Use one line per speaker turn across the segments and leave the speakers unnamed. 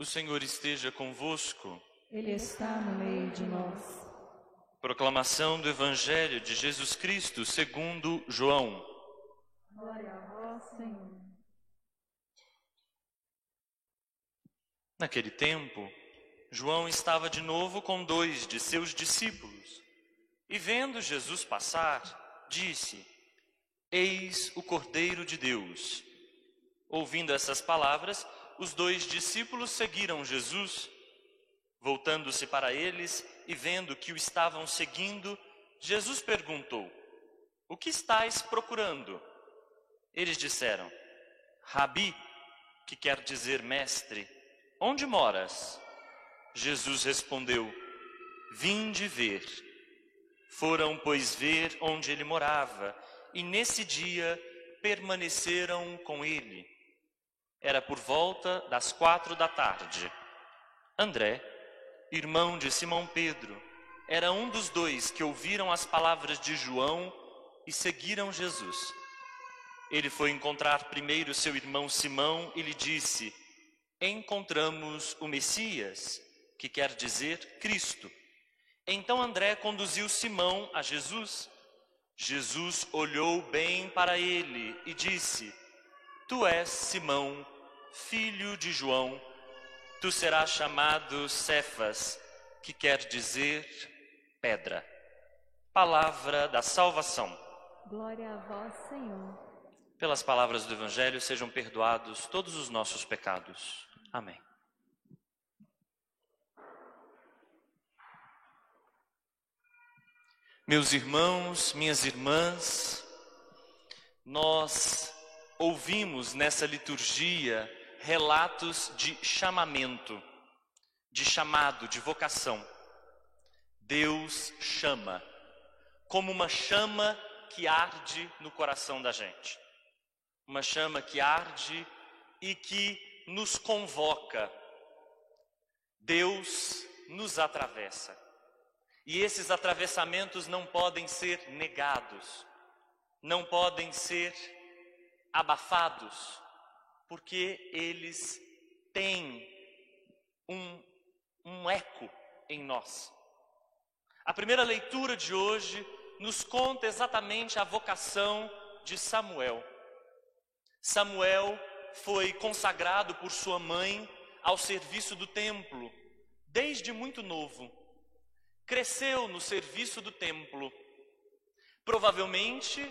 O Senhor esteja convosco.
Ele está no meio de nós.
Proclamação do Evangelho de Jesus Cristo segundo João.
Glória a vós, Senhor.
Naquele tempo, João estava de novo com 2 de seus discípulos. E vendo Jesus passar, disse: Eis o Cordeiro de Deus. Ouvindo essas palavras, os 2 discípulos seguiram Jesus. Voltando-se para eles e vendo que o estavam seguindo, Jesus perguntou: O que estáis procurando? Eles disseram: Rabi, que quer dizer mestre, onde moras? Jesus respondeu: Vinde ver. Foram, pois, ver onde ele morava, e nesse dia permaneceram com ele. Era por volta das 4 da tarde. André, irmão de Simão Pedro, era um dos 2 que ouviram as palavras de João e seguiram Jesus. Ele foi encontrar primeiro seu irmão Simão e lhe disse: Encontramos o Messias, que quer dizer Cristo. Então André conduziu Simão a Jesus. Jesus olhou bem para ele e disse: Tu és Simão, filho de João. Tu serás chamado Cefas, que quer dizer pedra. Palavra da salvação.
Glória a vós, Senhor.
Pelas palavras do Evangelho sejam perdoados todos os nossos pecados. Amém. Meus irmãos, minhas irmãs, nós ouvimos nessa liturgia relatos de chamamento, de chamado, de vocação. Deus chama, como uma chama que arde no coração da gente. Uma chama que arde e que nos convoca. Deus nos atravessa. E esses atravessamentos não podem ser negados, não podem ser abafados, porque eles têm um eco em nós. A primeira leitura de hoje nos conta exatamente a vocação de Samuel. Samuel foi consagrado por sua mãe ao serviço do templo desde muito novo. Cresceu no serviço do templo. Provavelmente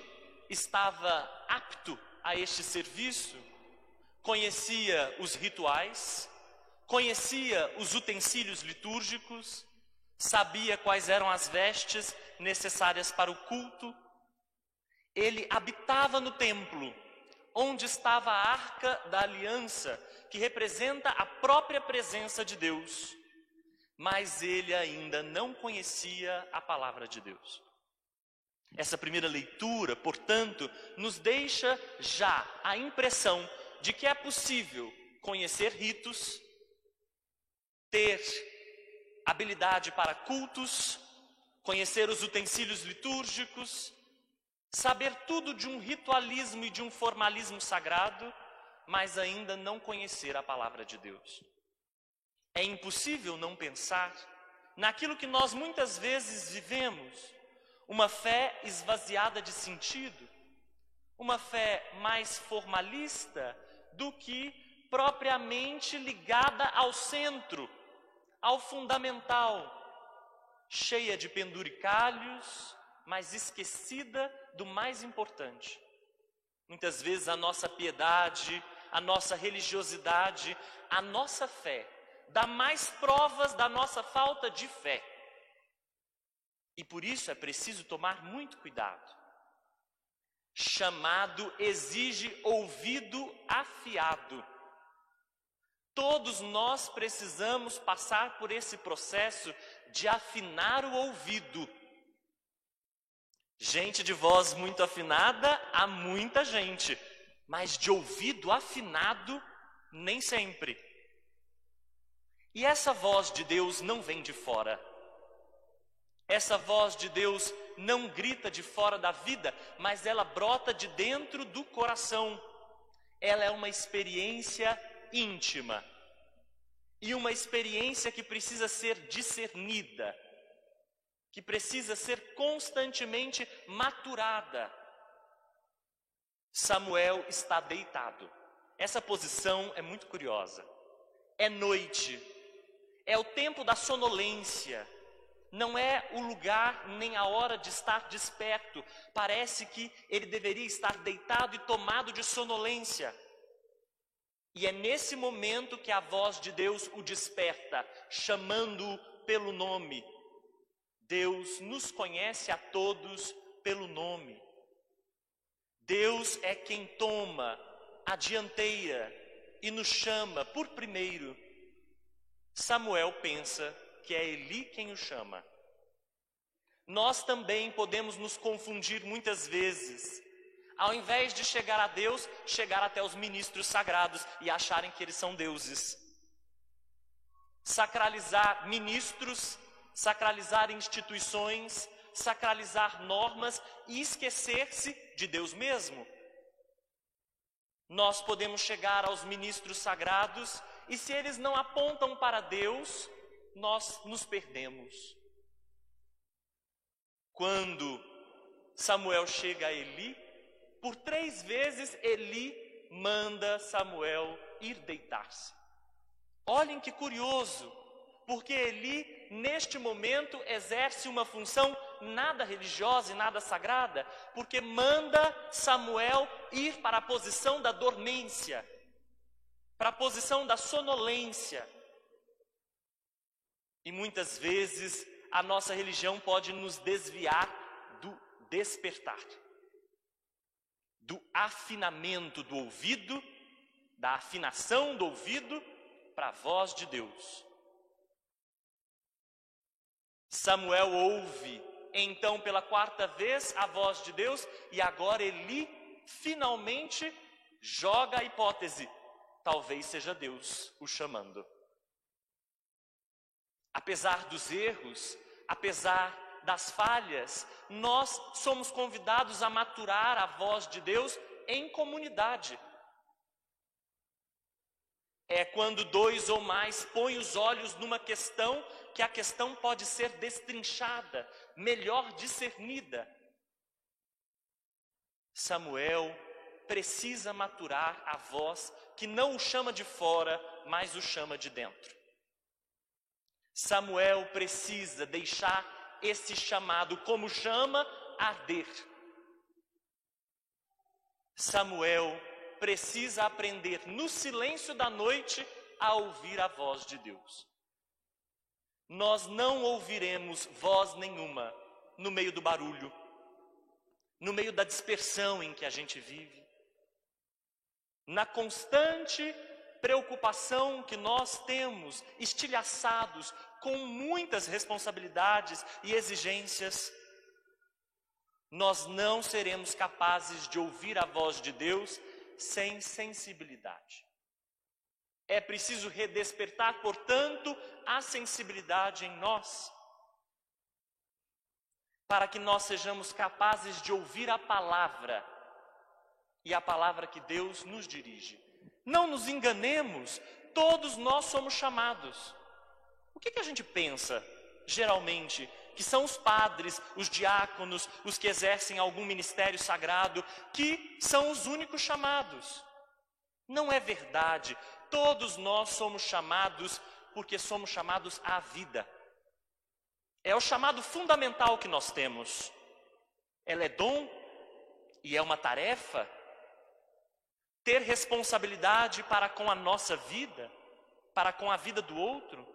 estava apto a este serviço, conhecia os rituais, conhecia os utensílios litúrgicos, sabia quais eram as vestes necessárias para o culto. Ele habitava no templo, onde estava a Arca da Aliança, que representa a própria presença de Deus. Mas ele ainda não conhecia a palavra de Deus. Essa primeira leitura, portanto, nos deixa já a impressão de que é possível conhecer ritos, ter habilidade para cultos, conhecer os utensílios litúrgicos, saber tudo de um ritualismo e de um formalismo sagrado, mas ainda não conhecer a palavra de Deus. É impossível não pensar naquilo que nós muitas vezes vivemos, uma fé esvaziada de sentido, uma fé mais formalista do que propriamente ligada ao centro, ao fundamental, cheia de penduricalhos, mas esquecida do mais importante. Muitas vezes a nossa piedade, a nossa religiosidade, a nossa fé dá mais provas da nossa falta de fé. E por isso é preciso tomar muito cuidado. Chamado exige ouvido afiado. Todos nós precisamos passar por esse processo de afinar o ouvido. Gente de voz muito afinada, há muita gente, mas de ouvido afinado, nem sempre. E essa voz de Deus não vem de fora. Essa voz de Deus não grita de fora da vida, mas ela brota de dentro do coração. Ela é uma experiência íntima. e uma experiência que precisa ser discernida, que precisa ser constantemente maturada. Samuel está deitado. Essa posição é muito curiosa. É noite, é o tempo da sonolência, não é o lugar nem a hora de estar desperto. Parece que ele deveria estar deitado e tomado de sonolência. E é nesse momento que a voz de Deus o desperta, chamando-o pelo nome. Deus nos conhece a todos pelo nome. Deus é quem toma a dianteira e nos chama por primeiro. Samuel pensa que é Eli quem o chama. Nós também podemos nos confundir muitas vezes. Ao invés de chegar a Deus, chegar até os ministros sagrados e acharem que eles são deuses. Sacralizar ministros, sacralizar instituições, sacralizar normas e esquecer-se de Deus mesmo. Nós podemos chegar aos ministros sagrados e se eles não apontam para Deus, nós nos perdemos. Quando Samuel chega a Eli, por 3 vezes Eli manda Samuel ir deitar-se. Olhem que curioso, porque Eli, neste momento, exerce uma função nada religiosa e nada sagrada, porque manda Samuel ir para a posição da dormência, para a posição da sonolência. E muitas vezes a nossa religião pode nos desviar do despertar, do afinamento do ouvido, da afinação do ouvido para a voz de Deus. Samuel ouve então pela 4ª vez a voz de Deus e agora Eli finalmente joga a hipótese, talvez seja Deus o chamando. Apesar dos erros, apesar das falhas, nós somos convidados a maturar a voz de Deus em comunidade. É quando 2 ou mais põem os olhos numa questão que a questão pode ser destrinchada, melhor discernida. Samuel precisa maturar a voz que não o chama de fora, mas o chama de dentro. Samuel precisa deixar esse chamado, como chama, arder. Samuel precisa aprender no silêncio da noite a ouvir a voz de Deus. Nós não ouviremos voz nenhuma no meio do barulho, no meio da dispersão em que a gente vive, na constante preocupação que nós temos, estilhaçados com muitas responsabilidades e exigências. Nós não seremos capazes de ouvir a voz de Deus sem sensibilidade. É preciso redespertar, portanto, a sensibilidade em nós, para que nós sejamos capazes de ouvir a palavra, e a palavra que Deus nos dirige. Não nos enganemos, todos nós somos chamados. O que a gente pensa, geralmente, que são os padres, os diáconos, os que exercem algum ministério sagrado, que são os únicos chamados? Não é verdade. Todos nós somos chamados porque somos chamados à vida. É o chamado fundamental que nós temos. Ela é dom e é uma tarefa. Ter responsabilidade para com a nossa vida, para com a vida do outro.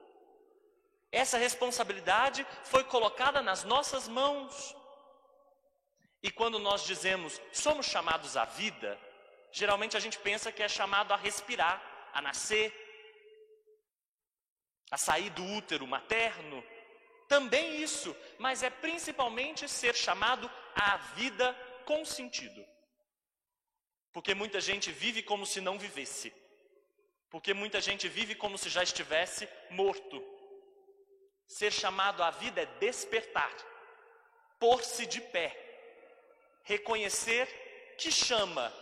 Essa responsabilidade foi colocada nas nossas mãos. E quando nós dizemos somos chamados à vida, geralmente a gente pensa que é chamado a respirar, a nascer, a sair do útero materno. Também isso, mas é principalmente ser chamado à vida com sentido. Porque muita gente vive como se não vivesse. Porque muita gente vive como se já estivesse morto. Ser chamado à vida é despertar, pôr-se de pé, reconhecer que chama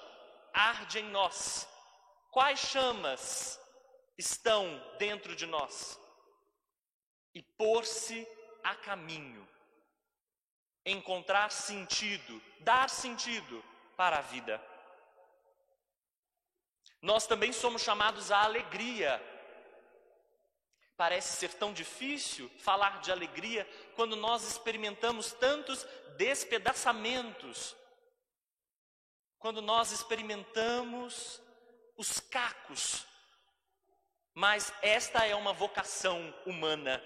arde em nós. Quais chamas estão dentro de nós e pôr-se a caminho, encontrar sentido, dar sentido para a vida. Nós também somos chamados à alegria. Parece ser tão difícil falar de alegria quando nós experimentamos tantos despedaçamentos, quando nós experimentamos os cacos. Mas esta é uma vocação humana,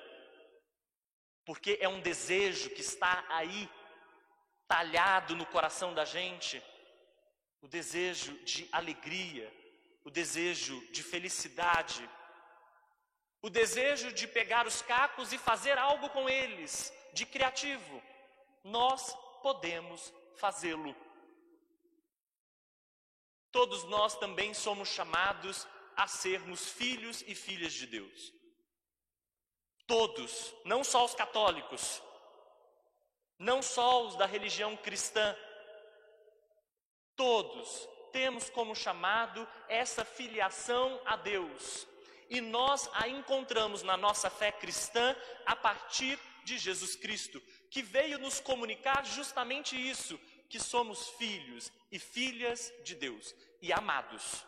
porque é um desejo que está aí, talhado no coração da gente, o desejo de alegria, o desejo de felicidade, o desejo de pegar os cacos e fazer algo com eles, de criativo. Nós podemos fazê-lo. Todos nós também somos chamados a sermos filhos e filhas de Deus. Todos, não só os católicos, não só os da religião cristã, todos temos como chamado essa filiação a Deus. E nós a encontramos na nossa fé cristã a partir de Jesus Cristo, que veio nos comunicar justamente isso, que somos filhos e filhas de Deus e amados.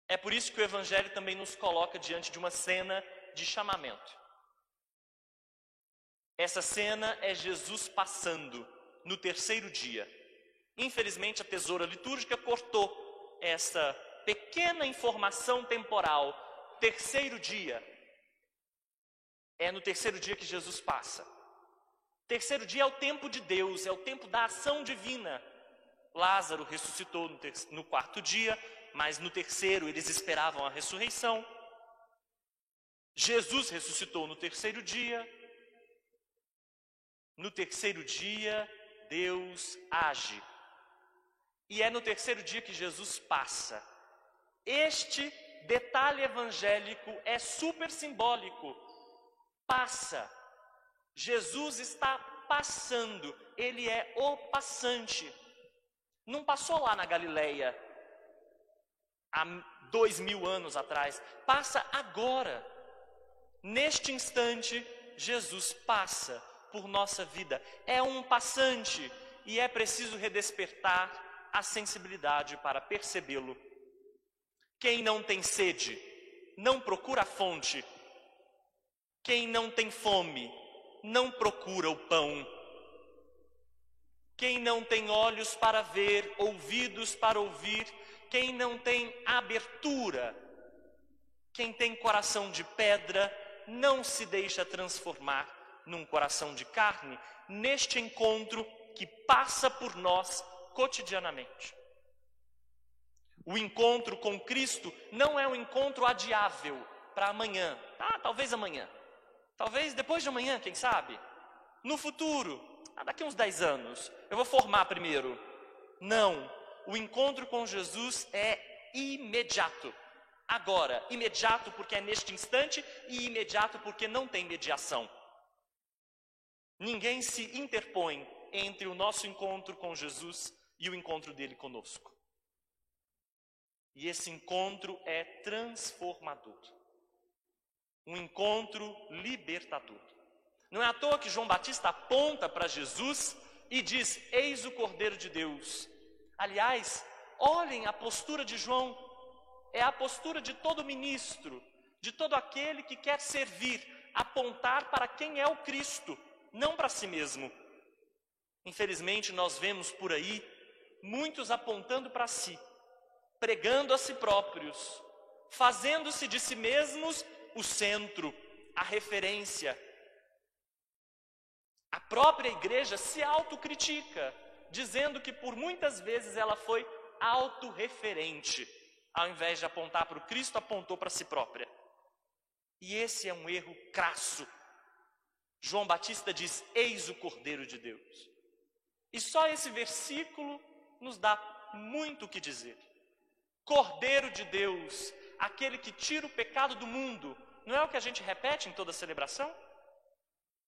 É por isso que o Evangelho também nos coloca diante de uma cena de chamamento. Essa cena é Jesus passando no terceiro dia. Infelizmente, a tesoura litúrgica cortou essa pequena informação temporal. Terceiro dia. É no terceiro dia que Jesus passa. Terceiro dia é o tempo de Deus, é o tempo da ação divina. Lázaro ressuscitou no quarto dia, mas no terceiro eles esperavam a ressurreição. Jesus ressuscitou no terceiro dia. No terceiro dia, Deus age. E é no terceiro dia que Jesus passa. Este detalhe evangélico é super simbólico. Passa. Jesus está passando. Ele é o passante. Não passou lá na Galileia há 2000 anos atrás. Passa agora. Neste instante, Jesus passa por nossa vida. É um passante e é preciso redespertar a sensibilidade para percebê-lo. Quem não tem sede, não procura a fonte. Quem não tem fome, não procura o pão. Quem não tem olhos para ver, ouvidos para ouvir, quem não tem abertura, quem tem coração de pedra, não se deixa transformar num coração de carne, neste encontro que passa por nós cotidianamente. O encontro com Cristo não é um encontro adiável para amanhã. Talvez amanhã. Talvez depois de amanhã, quem sabe? No futuro, daqui uns 10 anos. Eu vou formar primeiro. Não. O encontro com Jesus é imediato. Agora, imediato porque é neste instante e imediato porque não tem mediação. Ninguém se interpõe entre o nosso encontro com Jesus e o encontro dele conosco. E esse encontro é transformador. Um encontro libertador. Não é à toa que João Batista aponta para Jesus e diz: eis o Cordeiro de Deus. Aliás, olhem a postura de João. É a postura de todo ministro, de todo aquele que quer servir, apontar para quem é o Cristo, não para si mesmo. Infelizmente, nós vemos por aí muitos apontando para si, pregando a si próprios, fazendo-se de si mesmos o centro, a referência. A própria igreja se autocritica, dizendo que por muitas vezes ela foi autorreferente. Ao invés de apontar para o Cristo, apontou para si própria. E esse é um erro crasso. João Batista diz: eis o Cordeiro de Deus. E só esse versículo nos dá muito o que dizer. Cordeiro de Deus, aquele que tira o pecado do mundo. Não é o que a gente repete em toda celebração?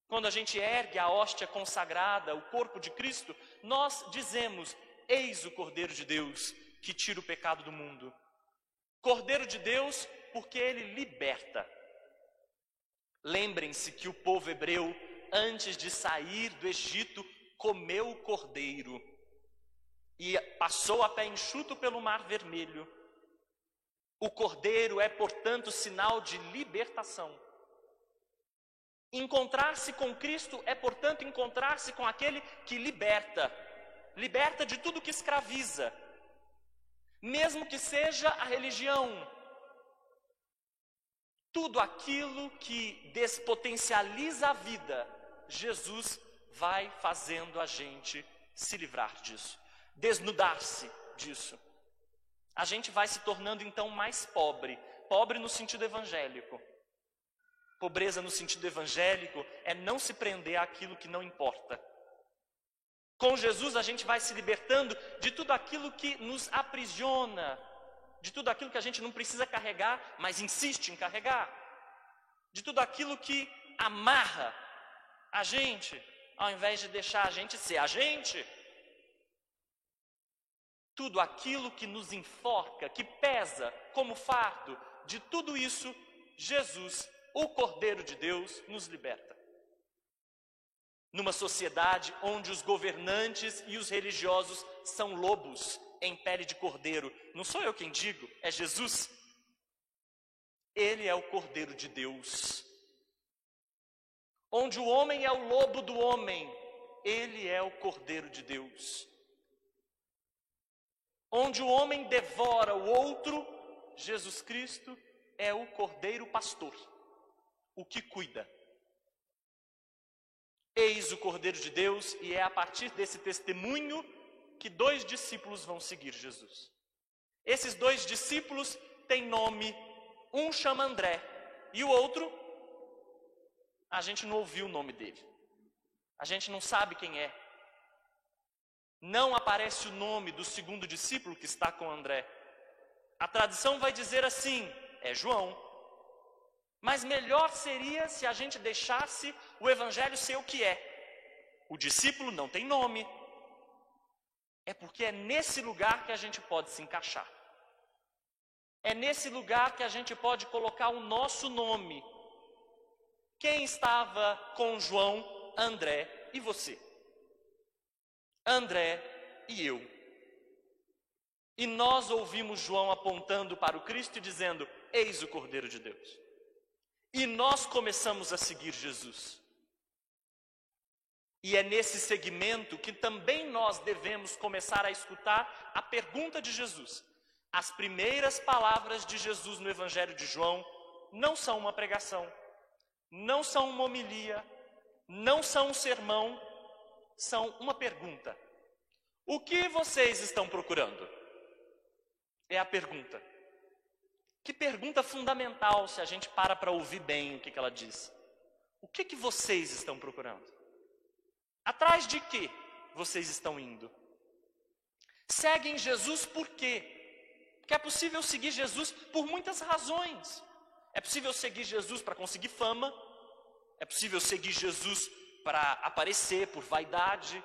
Quando a gente ergue a hóstia consagrada, o corpo de Cristo, nós dizemos: eis o Cordeiro de Deus, que tira o pecado do mundo. Cordeiro de Deus, porque ele liberta. Lembrem-se que o povo hebreu, antes de sair do Egito, comeu o cordeiro e passou a pé enxuto pelo Mar Vermelho. O cordeiro é, portanto, sinal de libertação. Encontrar-se com Cristo é, portanto, encontrar-se com aquele que liberta. Liberta de tudo que escraviza, mesmo que seja a religião. Tudo aquilo que despotencializa a vida, Jesus vai fazendo a gente se livrar disso, desnudar-se disso. A gente vai se tornando então mais pobre, pobre no sentido evangélico. Pobreza no sentido evangélico é não se prender àquilo que não importa. Com Jesus a gente vai se libertando de tudo aquilo que nos aprisiona, de tudo aquilo que a gente não precisa carregar, mas insiste em carregar, de tudo aquilo que amarra a gente, ao invés de deixar a gente ser a gente. Tudo aquilo que nos enforca, que pesa como fardo, de tudo isso, Jesus, o Cordeiro de Deus, nos liberta. Numa sociedade onde os governantes e os religiosos são lobos em pele de cordeiro, não sou eu quem digo, é Jesus. Ele é o Cordeiro de Deus. Onde o homem é o lobo do homem, ele é o Cordeiro de Deus. Onde o homem devora o outro, Jesus Cristo é o Cordeiro pastor, o que cuida. Eis o Cordeiro de Deus, e é a partir desse testemunho que 2 discípulos vão seguir Jesus. Esses 2 discípulos têm nome, um chama André, e o outro, a gente não ouviu o nome dele. A gente não sabe quem é. Não aparece o nome do segundo discípulo que está com André. A tradição vai dizer assim, é João. Mas melhor seria se a gente deixasse o evangelho ser o que é. O discípulo não tem nome. É porque é nesse lugar que a gente pode se encaixar. É nesse lugar que a gente pode colocar o nosso nome. Quem estava com João, André e você? André e eu. E nós ouvimos João apontando para o Cristo e dizendo, eis o Cordeiro de Deus. E nós começamos a seguir Jesus. E é nesse segmento que também nós devemos começar a escutar a pergunta de Jesus. As primeiras palavras de Jesus no Evangelho de João não são uma pregação, não são uma homilia, não são um sermão, são uma pergunta. O que vocês estão procurando? É a pergunta. Que pergunta fundamental se a gente para ouvir bem o que ela diz. O que vocês estão procurando? Atrás de que vocês estão indo? Seguem Jesus por quê? Porque é possível seguir Jesus por muitas razões. É possível seguir Jesus para conseguir fama. É possível seguir Jesus para aparecer por vaidade.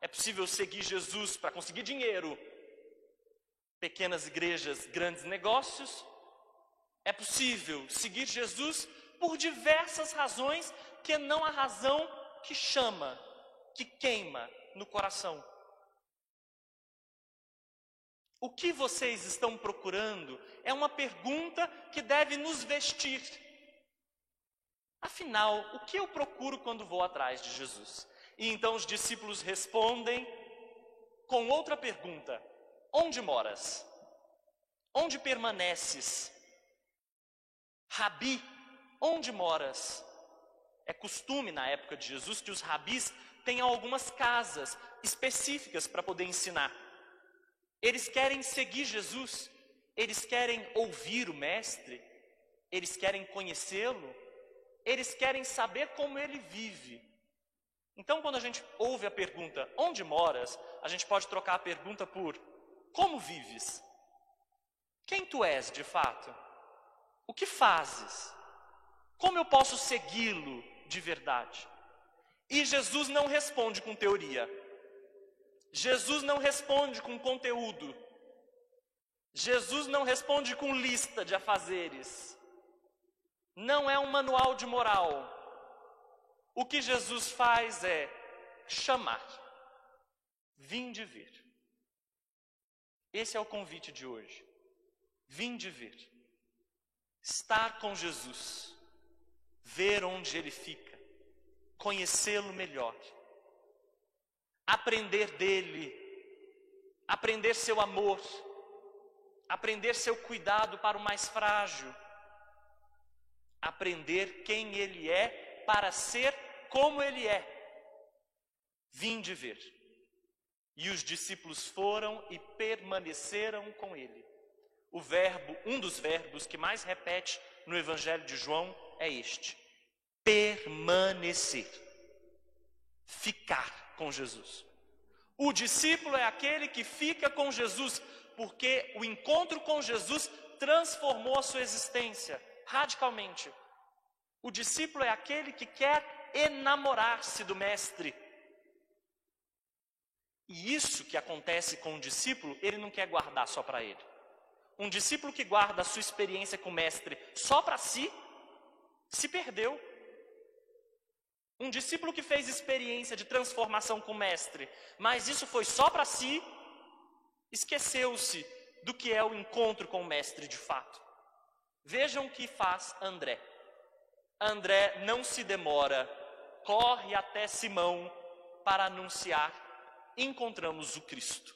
É possível seguir Jesus para conseguir dinheiro. Pequenas igrejas, grandes negócios. É possível seguir Jesus por diversas razões, que não a razão que chama, que queima no coração. O que vocês estão procurando é uma pergunta que deve nos vestir. Afinal, o que eu procuro quando vou atrás de Jesus? E então os discípulos respondem com outra pergunta: onde moras? Onde permaneces? Rabi, onde moras? É costume na época de Jesus que os rabis tenham algumas casas específicas para poder ensinar. Eles querem seguir Jesus, eles querem ouvir o mestre, eles querem conhecê-lo, eles querem saber como ele vive. Então, quando a gente ouve a pergunta, onde moras? A gente pode trocar a pergunta por, como vives? Quem tu és de fato? O que fazes? Como eu posso segui-lo de verdade? E Jesus não responde com teoria. Jesus não responde com conteúdo. Jesus não responde com lista de afazeres. Não é um manual de moral. O que Jesus faz é chamar. Vinde ver. Esse é o convite de hoje. Vinde ver. Estar com Jesus. Ver onde Ele fica. Conhecê-lo melhor. Aprender dele. Aprender seu amor. Aprender seu cuidado para o mais frágil. Aprender quem Ele é para ser como Ele é. Vinde ver. E os discípulos foram e permaneceram com Ele. O verbo, um dos verbos que mais repete no Evangelho de João é este: permanecer. Ficar com Jesus. O discípulo é aquele que fica com Jesus, porque o encontro com Jesus transformou a sua existência radicalmente. O discípulo é aquele que quer enamorar-se do Mestre. E isso que acontece com o discípulo, ele não quer guardar só para ele. Um discípulo que guarda a sua experiência com o Mestre só para si, se perdeu. Um discípulo que fez experiência de transformação com o Mestre, mas isso foi só para si, esqueceu-se do que é o encontro com o Mestre de fato. Vejam o que faz André. André não se demora, corre até Simão para anunciar: encontramos o Cristo.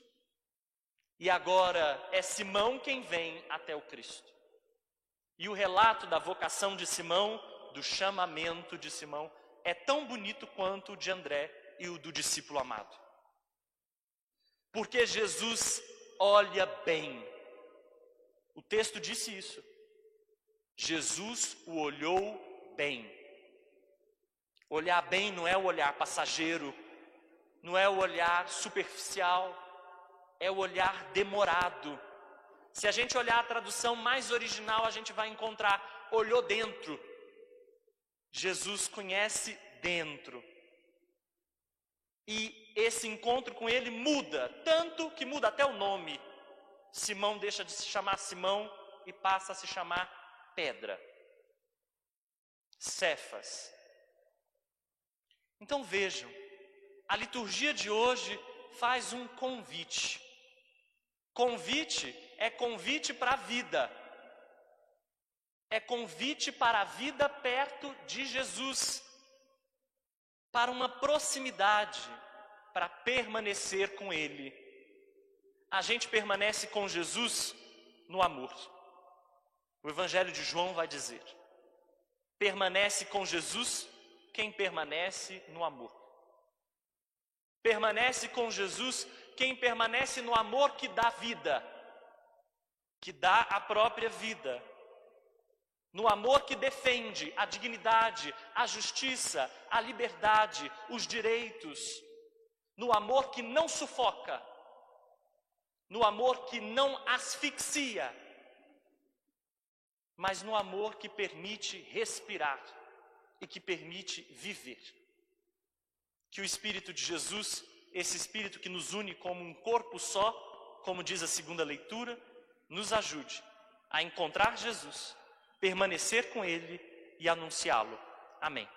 E agora é Simão quem vem até o Cristo. E o relato da vocação de Simão, do chamamento de Simão, é tão bonito quanto o de André e o do discípulo amado. Porque Jesus olha bem. O texto disse isso. Jesus o olhou bem. Olhar bem não é o olhar passageiro, não é o olhar superficial, é o olhar demorado. Se a gente olhar a tradução mais original, a gente vai encontrar olhou dentro. Jesus conhece dentro. E esse encontro com Ele muda, tanto que muda até o nome. Simão deixa de se chamar Simão e passa a se chamar Pedra. Cefas. Então vejam, a liturgia de hoje faz um convite. Convite é convite para a vida. É convite para a vida perto de Jesus. Para uma proximidade, para permanecer com Ele. A gente permanece com Jesus no amor. O Evangelho de João vai dizer: permanece com Jesus quem permanece no amor. Permanece com Jesus quem permanece no amor que dá vida, que dá a própria vida. No amor que defende a dignidade, a justiça, a liberdade, os direitos. No amor que não sufoca. No amor que não asfixia. Mas no amor que permite respirar e que permite viver. Que o Espírito de Jesus, esse Espírito que nos une como um corpo só, como diz a segunda leitura, nos ajude a encontrar Jesus, permanecer com Ele e anunciá-lo. Amém.